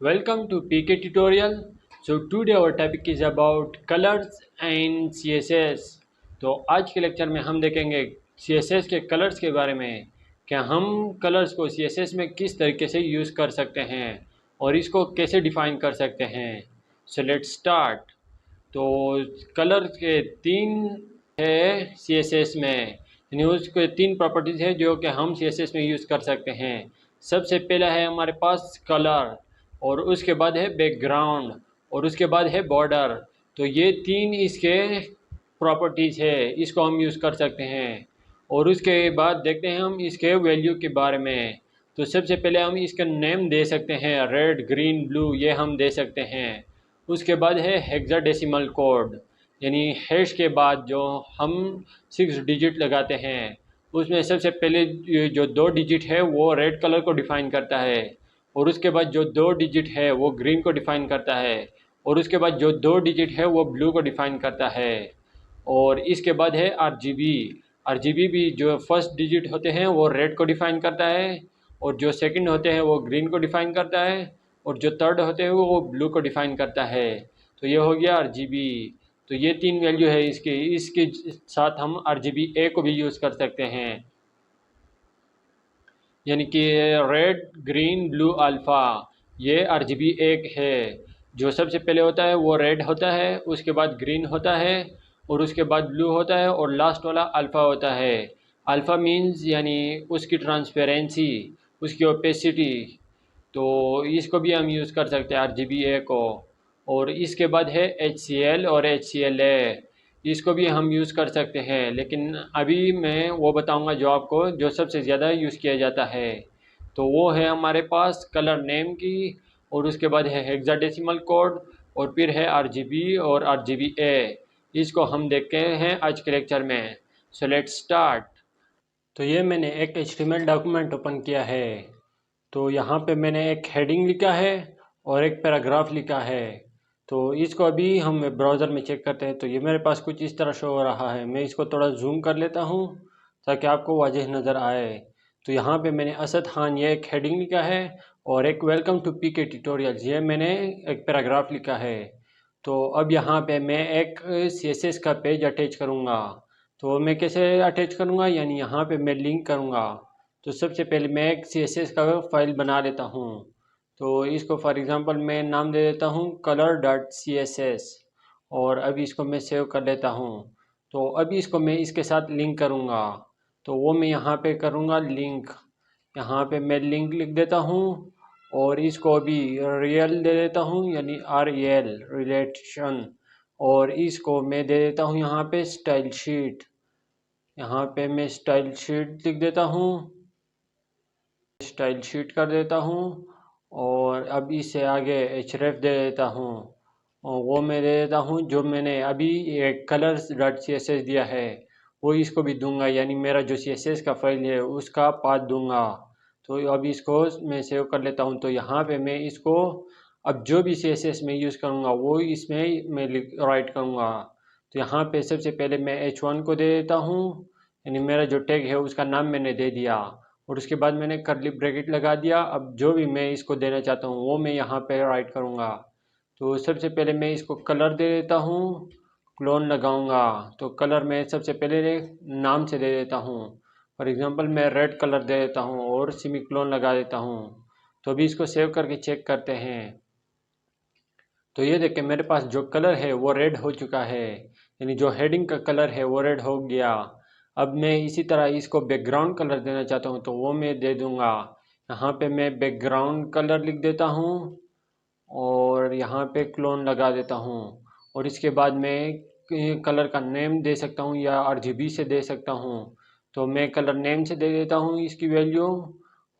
Welcome to PK tutorial. So today our topic is about colors and CSS. तो आज के lecture में हम देखेंगे CSS के कलर्स के बारे में कि हम कलर्स को CSS में किस तरीके से यूज़ कर सकते हैं और इसको कैसे डिफ़ाइन कर सकते हैं. So let's start. तो कलर के तीन है CSS में, यानी उसके तीन प्रॉपर्टीज़ है जो कि हम CSS में यूज़ कर सकते हैं. सबसे पहला है हमारे पास कलर, और उसके बाद है बैकग्राउंड, और उसके बाद है बॉर्डर. तो ये तीन इसके प्रॉपर्टीज़ है, इसको हम यूज़ कर सकते हैं. और उसके बाद देखते हैं हम इसके वैल्यू के बारे में. तो सबसे पहले हम इसका नेम दे सकते हैं, रेड ग्रीन ब्लू ये हम दे सकते हैं. उसके बाद है हेक्साडेसिमल कोड, यानी हैश के बाद जो हम 6 डिजिट लगाते हैं उसमें सबसे पहले जो 2 डिजिट है वो रेड कलर को डिफ़ाइन करता है, और उसके बाद जो 2 डिजिट है वो ग्रीन को डिफ़ाइन करता है, और उसके बाद जो 2 डिजिट है वो ब्लू को डिफ़ाइन करता है. और इसके बाद है RGB. RGB भी जो फर्स्ट डिजिट होते हैं वो रेड को डिफ़ाइन करता है, और जो सेकंड होते हैं वो ग्रीन को डिफ़ाइन करता है, और जो थर्ड होते हैं वो ब्लू को डिफ़ाइन करता है. तो ये हो गया RGB. तो ये तीन वैल्यू है इसके इसके साथ हम RGBA को भी यूज़ कर सकते हैं, यानी कि रेड ग्रीन ब्लू अल्फ़ा. ये RGB1 है. जो सबसे पहले होता है वो रेड होता है, उसके बाद ग्रीन होता है, और उसके बाद ब्लू होता है, और लास्ट वाला अल्फ़ा होता है. अल्फ़ा मीन्स यानी उसकी ट्रांसपेरेंसी, उसकी ओपेसिटी. तो इसको भी हम यूज़ कर सकते हैं RGBA को. और इसके बाद है HCL और HCLA, इसको भी हम यूज़ कर सकते हैं, लेकिन अभी मैं वो बताऊंगा जो आपको जो सबसे ज़्यादा यूज़ किया जाता है. तो वो है हमारे पास कलर नेम की, और उसके बाद है हेक्साडेसिमल कोड, और फिर है RGB और RGBA. इसको हम देखते हैं आज के लेक्चर में. So let's start. तो ये मैंने एक HTML डॉक्यूमेंट ओपन किया है. तो यहाँ पे मैंने एक हेडिंग लिखा है और एक पैराग्राफ लिखा है. तो इसको अभी हम ब्राउज़र में चेक करते हैं. तो ये मेरे पास कुछ इस तरह शो हो रहा है. मैं इसको थोड़ा जूम कर लेता हूँ ताकि आपको वाज़ेह नज़र आए. तो यहाँ पे मैंने असद खान ये एक हेडिंग लिखा है, और एक वेलकम टू PK ट्यूटोरियल्स ये मैंने एक पैराग्राफ लिखा है. तो अब यहाँ पे मैं एक CSS का पेज अटैच करूँगा. तो मैं कैसे अटैच करूँगा, यानी यहाँ पे मैं लिंक करूँगा. तो सबसे पहले मैं एक CSS का फाइल बना लेता हूँ. तो इसको फॉर एग्ज़ाम्पल मैं नाम दे देता हूँ color.css, और अभी इसको मैं सेव कर लेता हूँ. तो अभी इसको मैं इसके साथ लिंक करूँगा. तो वो मैं यहाँ पे करूँगा लिंक. यहाँ पे मैं लिंक लिख देता हूँ, और इसको अभी रियल दे देता हूँ, यानी REL रिलेशन. और इसको मैं दे देता हूँ यहाँ पे स्टाइल शीट. यहाँ पे मैं स्टाइल शीट लिख देता हूँ, स्टाइल शीट कर देता हूँ. और अब इससे आगे href दे देता हूँ, और वो मैं दे देता हूँ जो मैंने अभी एक colors.css दिया है वो इसको भी दूंगा, यानी मेरा जो CSS का फाइल है उसका पाथ दूंगा. तो अभी इसको मैं सेव कर लेता हूँ. तो यहाँ पे मैं इसको अब जो भी CSS में यूज़ करूँगा वो इसमें मैं राइट करूँगा. तो यहाँ पे सबसे पहले मैं H1 को दे देता हूँ, यानी मेरा जो टैग है उसका नाम मैंने दे दिया, और उसके बाद मैंने कर्ली ब्रैकेट लगा दिया. अब जो भी मैं इसको देना चाहता हूँ वो मैं यहाँ पे राइट करूँगा. तो सबसे पहले मैं इसको कलर दे देता हूँ, क्लोन लगाऊंगा. तो कलर मैं सबसे पहले नाम से दे देता हूँ. फॉर एग्ज़ाम्पल मैं रेड कलर दे देता हूँ और सेमी क्लोन लगा देता हूँ. तो अभी इसको सेव करके चेक करते हैं. तो ये देखें मेरे पास जो कलर है वो रेड हो चुका है, यानी जो हेडिंग का कलर है वो रेड हो गया. अब मैं इसी तरह इसको बैकग्राउंड कलर देना चाहता हूँ तो वो मैं दे दूँगा. यहाँ पे मैं बैकग्राउंड कलर लिख देता हूँ, और यहाँ पे क्लोन लगा देता हूँ. और इसके बाद मैं कलर का नेम दे सकता हूँ या RGB से दे सकता हूँ. तो मैं कलर नेम से दे देता हूँ इसकी वैल्यू.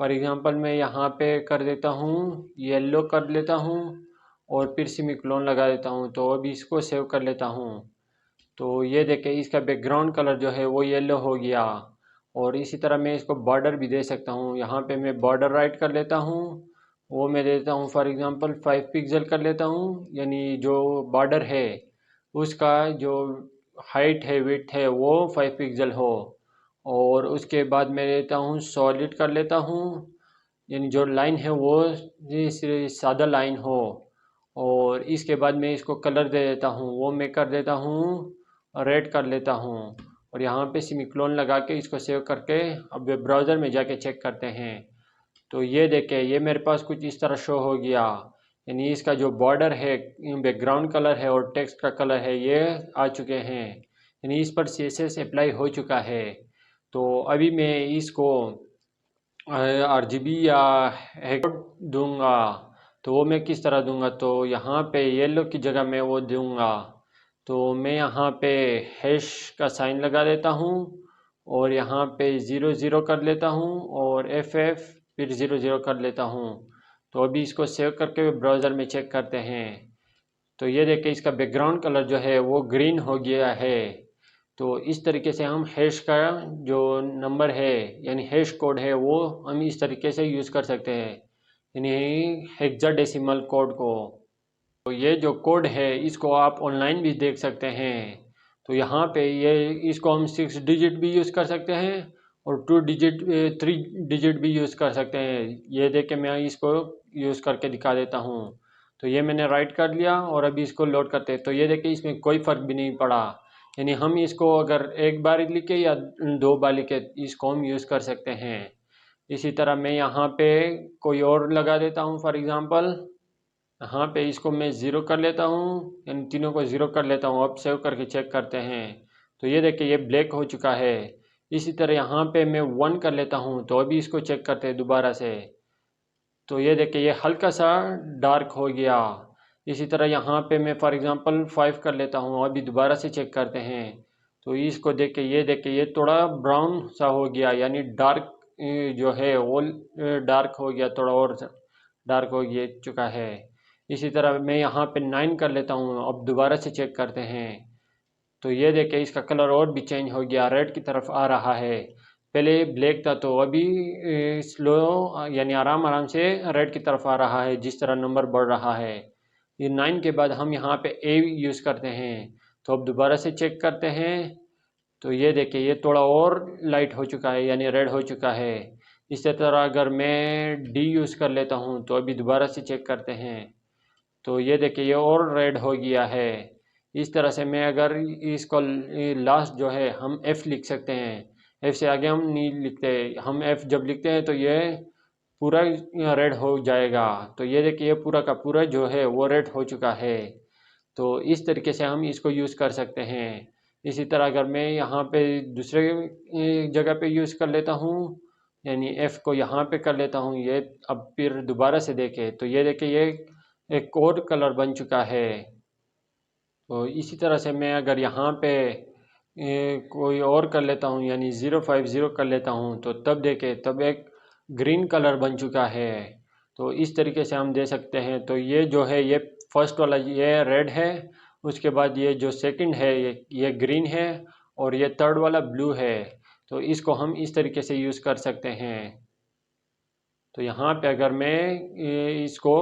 फॉर एग्ज़ाम्पल मैं यहाँ पे कर देता हूँ येलो कर लेता हूँ, और फिर सेमी क्लोन लगा देता हूँ. तो अभी इसको सेव कर लेता हूँ. तो ये देखें इसका बैकग्राउंड कलर जो है वो येलो हो गया. और इसी तरह मैं इसको बॉर्डर भी दे सकता हूँ. यहाँ पे मैं बॉर्डर राइट कर लेता हूँ, वो मैं देता हूँ फॉर एग्ज़ाम्पल 5 पिक्सल कर लेता हूँ, यानी जो बॉर्डर है उसका जो हाइट है विड्थ है वो 5 पिक्सल हो. और उसके बाद मैं लेता हूँ सॉलिड कर लेता हूँ, यानी जो लाइन है वो सादा लाइन हो। और इसके बाद मैं इसको कलर दे देता हूँ, वो मैं कर देता हूँ रेड कर लेता हूँ। और यहाँ पे सेमीकोलन लगा के इसको सेव करके अब वेब ब्राउज़र में जाके चेक करते हैं। तो ये देखें, ये मेरे पास कुछ इस तरह शो हो गया। यानी इसका जो बॉर्डर है, बैकग्राउंड कलर है और टेक्स्ट का कलर है, ये आ चुके हैं। यानी इस पर CSS अप्लाई हो चुका है। तो अभी मैं इसको RGB या हैश दूंगा। तो वो मैं किस तरह दूंगा, तो यहाँ पे येलो की जगह मैं वो दूंगा। तो मैं यहाँ पे हैश का साइन लगा देता हूँ और यहाँ पे 00 कर लेता हूँ और FF फिर 00 कर लेता हूँ। तो अभी इसको सेव करके ब्राउज़र में चेक करते हैं। तो ये देखिए, इसका बैकग्राउंड कलर जो है वो ग्रीन हो गया है। तो इस तरीके से हम हैश का जो नंबर है यानी हैश कोड है वो हम इस तरीके से यूज़ कर सकते हैं, यानी हेक्साडेसिमल कोड को। तो ये जो कोड है इसको आप ऑनलाइन भी देख सकते हैं। तो यहाँ पे ये इसको हम 6 डिजिट भी यूज़ कर सकते हैं और 2 डिजिट 3 डिजिट भी यूज़ कर सकते हैं। ये देख के मैं इसको यूज़ करके दिखा देता हूँ। तो ये मैंने राइट कर लिया और अभी इसको लोड करते हैं। तो ये देखिए, इसमें कोई फ़र्क भी नहीं पड़ा। यानी हम इसको अगर एक बार लिखे या 2 बार लिखे, इसको हम यूज़ कर सकते हैं। इसी तरह मैं यहाँ पे कोई और लगा देता हूँ। फॉर एग्ज़ाम्पल यहाँ पे इसको मैं 0 कर लेता हूँ, यानी तीनों को 0 कर लेता हूँ। अब सेव करके चेक करते हैं। तो ये देखिए, ये ब्लैक हो चुका है। इसी तरह यहाँ पे मैं 1 कर लेता हूँ। तो अभी इसको चेक करते हैं दोबारा से। तो ये देखिए, ये हल्का सा डार्क हो गया। इसी तरह यहाँ पे मैं फॉर एग्ज़ाम्पल 5 कर लेता हूँ। अभी दोबारा से चेक करते हैं। तो इसको देख के ये देखिए, ये थोड़ा ब्राउन सा हो गया, यानी डार्क जो है वो डार्क हो गया, थोड़ा और डार्क हो गया चुका है। इसी तरह मैं यहाँ पे 9 कर लेता हूँ। अब दोबारा से चेक करते हैं। तो ये देखिए, इसका कलर और भी चेंज हो गया, रेड की तरफ आ रहा है। पहले ये ब्लैक था, तो अभी स्लो यानी आराम आराम से रेड की तरफ आ रहा है जिस तरह नंबर बढ़ रहा है। ये 9 के बाद हम यहाँ पे A यूज़ करते हैं। तो अब दोबारा से चेक करते हैं। तो ये देखिए, ये थोड़ा और लाइट हो चुका है, यानी रेड हो चुका है। इसी तरह अगर मैं D यूज़ कर लेता हूँ, तो अभी दोबारा से चेक करते हैं। तो ये देखिए, ये और रेड हो गया है। इस तरह से मैं अगर इसको लास्ट जो है हम F लिख सकते हैं। F से आगे हम नहीं लिखते। हम F जब लिखते हैं तो ये पूरा रेड हो जाएगा। तो ये देखिए, ये पूरा का पूरा जो है वो रेड हो चुका है। तो इस तरीके से हम इसको यूज़ कर सकते हैं। इसी तरह अगर मैं यहाँ पे दूसरे जगह पे यूज़ कर लेता हूँ, यानी F को यहाँ पे कर लेता हूँ, ये अब फिर दोबारा से देखें तो ये देखिए, ये एक और कलर बन चुका है। तो इसी तरह से मैं अगर यहाँ पे कोई और कर लेता हूँ, यानी 050 कर लेता हूँ, तो तब देखें, तब एक ग्रीन कलर बन चुका है। तो इस तरीके से हम दे सकते हैं। तो ये जो है ये फर्स्ट वाला ये रेड है, उसके बाद ये जो सेकंड है ये ग्रीन है और ये थर्ड वाला ब्लू है। तो इसको हम इस तरीके से यूज़ कर सकते हैं। तो यहाँ पे अगर मैं इसको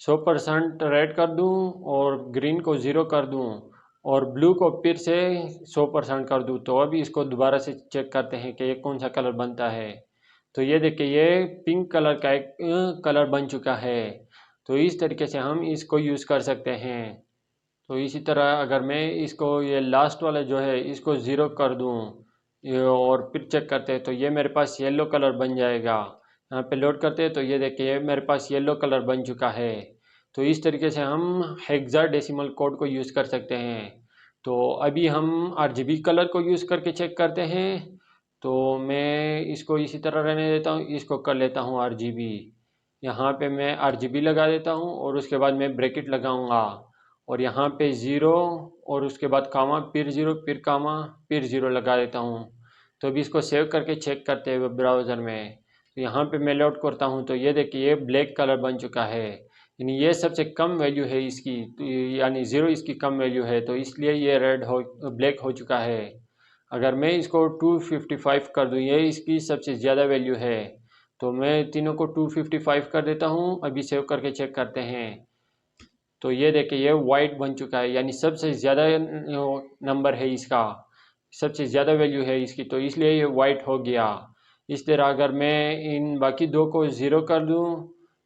100% रेड कर दूँ और ग्रीन को 0 कर दूँ और ब्लू को फिर से 100% कर दूँ, तो अभी इसको दोबारा से चेक करते हैं कि ये कौन सा कलर बनता है। तो ये देखिए, ये पिंक कलर का एक कलर बन चुका है। तो इस तरीके से हम इसको यूज़ कर सकते हैं। तो इसी तरह अगर मैं इसको ये लास्ट वाला जो है इसको 0 कर दूँ और फिर चेक करते हैं, तो ये मेरे पास येलो कलर बन जाएगा। यहाँ पे लोड करते हैं तो ये देखिए, मेरे पास येलो कलर बन चुका है। तो इस तरीके से हम हेक्साडेसिमल कोड को यूज़ कर सकते हैं। तो अभी हम RGB कलर को यूज़ करके चेक करते हैं। तो मैं इसको इसी तरह रहने देता हूँ, इसको कर लेता हूँ RGB। यहाँ पे मैं RGB लगा देता हूँ और उसके बाद मैं ब्रैकेट लगाऊंगा और यहाँ पे 0 और उसके बाद कामा, फिर 0, फिर कामा, फिर 0 लगा देता हूँ। तो अभी इसको सेव करके चेक करते हैं वेब ब्राउज़र में। तो यहाँ पे मैं लोड करता हूँ तो ये देखिए, ये ब्लैक कलर बन चुका है, यानी ये सबसे कम वैल्यू है इसकी। तो यानी 0 इसकी कम वैल्यू है, तो इसलिए ये ब्लैक हो चुका है। अगर मैं इसको 255 कर दूँ, ये इसकी सबसे ज़्यादा वैल्यू है, तो मैं तीनों को 255 कर देता हूँ। अभी सेव करके चेक करते हैं। तो ये देखिए, ये वाइट बन चुका है, यानी सबसे ज़्यादा नंबर है इसका, सबसे ज़्यादा वैल्यू है इसकी, तो इसलिए ये वाइट हो गया। इस तरह अगर मैं इन बाकी दो को ज़ीरो कर दूँ,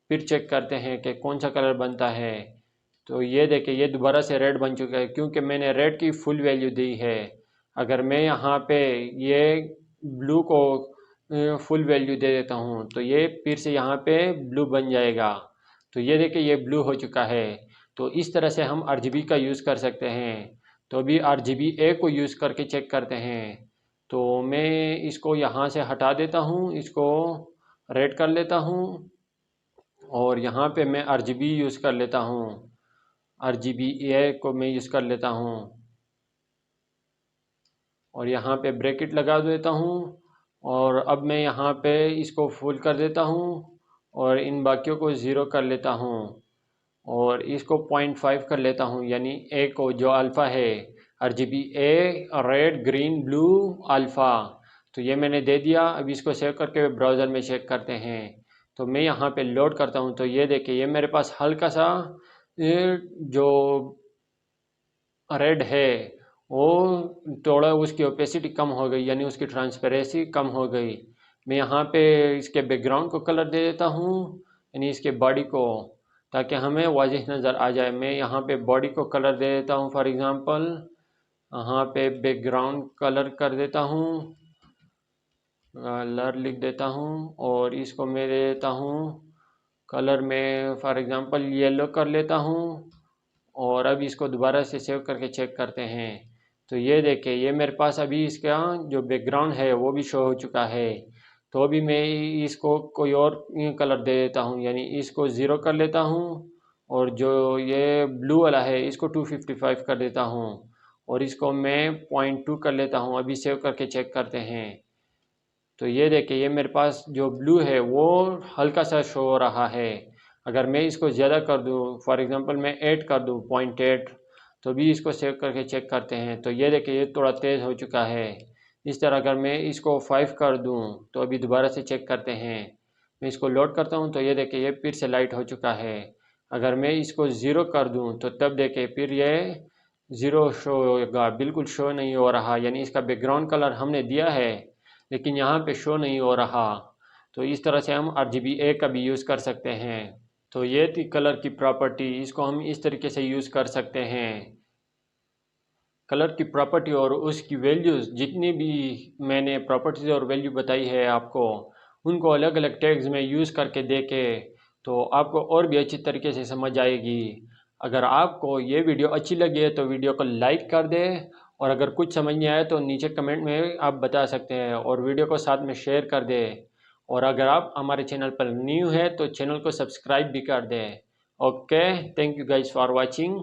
फिर चेक करते हैं कि कौन सा कलर बनता है। तो ये देखिए ये दोबारा से रेड बन चुका है क्योंकि मैंने रेड की फुल वैल्यू दी है। अगर मैं यहाँ पे ये ब्लू को फुल वैल्यू दे देता हूँ तो ये फिर से यहाँ पे ब्लू बन जाएगा। तो ये देखिए ये ब्लू हो चुका है। तो इस तरह से हम RGB का यूज़ कर सकते हैं। तो अभी RGBA को यूज़ करके चेक करते हैं। तो मैं इसको यहाँ से हटा देता हूँ, इसको रेड कर लेता हूँ और यहाँ पे मैं RGB यूज़ कर लेता हूँ, RGBA को मैं यूज़ कर लेता हूँ और यहाँ पे ब्रैकेट लगा देता हूँ और अब मैं यहाँ पे इसको फुल कर देता हूँ और इन बाकियों को ज़ीरो कर लेता हूँ और इसको 0.5 कर लेता हूँ, यानी ए को जो अल्फ़ा है RGBA red green blue alpha. तो ये मैंने दे दिया। अब इसको सेव करके ब्राउज़र में चेक करते हैं। तो मैं यहाँ पे लोड करता हूँ तो ये देखिए ये मेरे पास हल्का सा जो रेड है वो थोड़ा उसकी ओपेसिटी कम हो गई, यानी उसकी ट्रांसपेरेंसी कम हो गई। मैं यहाँ पे इसके बैकग्राउंड को कलर दे देता हूँ, यानी इसके बॉडी को, ताकि हमें वाज़ेह नज़र आ जाए। मैं यहाँ पे बॉडी को कलर दे देता हूँ, फॉर एग्ज़ाम्पल यहाँ पे बैकग्राउंड कलर कर देता हूँ, कलर लिख देता हूँ और इसको मैं दे देता हूँ कलर में फॉर एग्ज़ाम्पल येलो कर लेता हूँ और अब इसको दोबारा से सेव करके चेक करते हैं। तो ये देखिए ये मेरे पास अभी इसका जो बैकग्राउंड है वो भी शो हो चुका है। तो अभी मैं इसको कोई और कलर दे देता हूँ, यानी इसको ज़ीरो कर लेता हूँ और जो ये ब्लू वाला है इसको 255 कर देता हूँ और इसको मैं 0.2 कर लेता हूँ। अभी सेव करके चेक करते हैं। तो ये देखिए ये मेरे पास जो ब्लू है वो हल्का सा शो हो रहा है। अगर मैं इसको ज़्यादा कर दूँ, फॉर एग्ज़ाम्पल मैं 8 कर दूँ 0.8, तो भी इसको सेव करके चेक करते हैं। तो ये देखिए ये थोड़ा तेज़ हो चुका है। इस तरह अगर मैं इसको 5 कर दूँ तो अभी दोबारा से चेक करते हैं। मैं इसको लोड करता हूँ तो ये देखिए ये फिर से लाइट हो चुका है। अगर मैं इसको ज़ीरो कर दूँ तो तब देखिए फिर ये ज़ीरो शो होगा, बिल्कुल शो नहीं हो रहा, यानी इसका बैकग्राउंड कलर हमने दिया है लेकिन यहाँ पे शो नहीं हो रहा। तो इस तरह से हम RGBA का भी यूज़ कर सकते हैं। तो ये थी कलर की प्रॉपर्टी, इसको हम इस तरीके से यूज़ कर सकते हैं। कलर की प्रॉपर्टी और उसकी वैल्यूज़, जितनी भी मैंने प्रॉपर्टीज़ और वैल्यू बताई है आपको, उनको अलग अलग टैग्स में यूज़ करके देखें तो आपको और भी अच्छी तरीके से समझ आएगी। अगर आपको ये वीडियो अच्छी लगी है तो वीडियो को लाइक कर दें और अगर कुछ समझ नहीं आया तो नीचे कमेंट में आप बता सकते हैं और वीडियो को साथ में शेयर कर दें। और अगर आप हमारे चैनल पर न्यू है तो चैनल को सब्सक्राइब भी कर दें। Okay, thank you guys for watching.